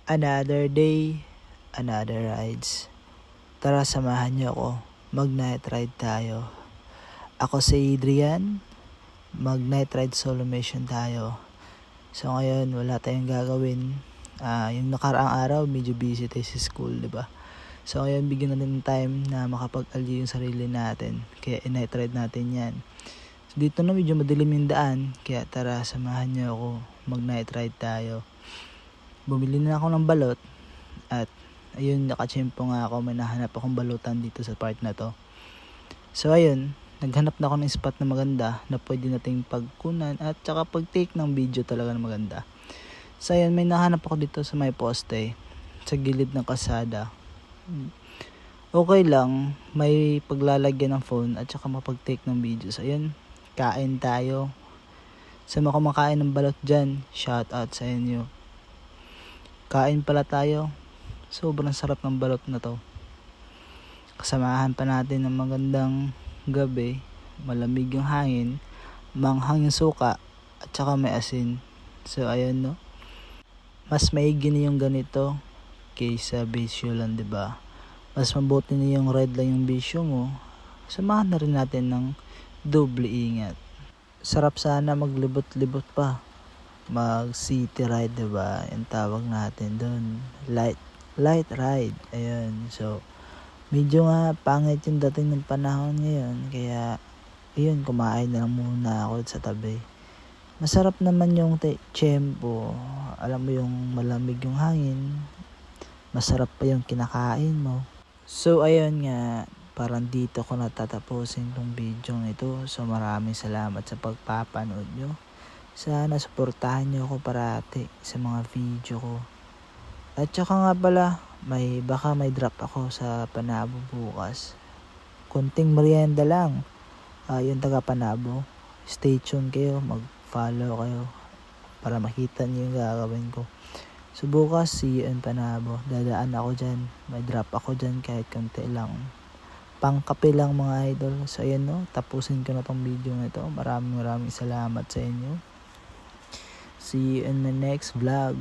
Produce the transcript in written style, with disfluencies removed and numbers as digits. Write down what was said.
Another day, another rides. Tara samahan niyo ako, mag-night ride tayo. Ako si Adrian, mag-night ride solo mission tayo. So ngayon wala tayong gagawin. Yung nakaraang araw medyo busy tayo sa school, di ba? So ngayon bigyan natin ng time na makapag-alyo yung sarili natin. Kaya i-night ride natin yan. So, dito na medyo madilim yung daan. Kaya tara samahan niyo ako, mag-night ride tayo. Bumili na ako ng balot. At ayun, nakachempo nga ako. May nahanap akong balutan dito sa part na to. So ayun, naghanap na ako ng spot na maganda na pwede nating pagkunan at saka pag-take ng video talaga na maganda. So ayun, may nahanap ako dito sa may poste sa gilid ng kalsada. Okay lang, may paglalagyan ng phone at saka mapag-take ng video. So ayun, kain tayo. Sa mga kumakain ng balot dyan, shout out sa inyo. Kain pala tayo. Sobrang sarap ng balot na to. Kasamahan pa natin ng magandang gabi. Malamig yung hangin, manghang yung suka, at saka may asin. So ayun no. Mas maigi na yung ganito kaysa bisyo lang, diba? Mas mabuti na yung red lang yung bisyo mo. Samahan na rin natin ng doble ingat. Sarap sana maglibot-libot pa. Mag city ride, diba? Yung tawag natin doon. Light ride. Ayun. So, medyo nga pangit yung dating ng panahon ngayon. Kaya, ayun, kumain na lang muna ako sa tabi. Masarap naman yung tiyempo. Alam mo yung malamig yung hangin. Masarap pa yung kinakain mo. So, ayun nga. Parang dito ko natatapusin tong video ito. So, maraming salamat sa pagpapanood nyo. Sana suportahan nyo ako parati sa mga video ko. At saka nga pala, baka may drop ako sa Panabo bukas. Kunting merienda lang. Yung taga Panabo, stay tuned kayo, mag-follow kayo para makita nyo yung gagawin ko. So bukas, see you in Panabo. Dadaan ako dyan. May drop ako dyan kahit konti lang. Pangkape lang mga idol. So ayan no, tapusin ko na tong video nito. Maraming salamat sa inyo. See you in my next vlog.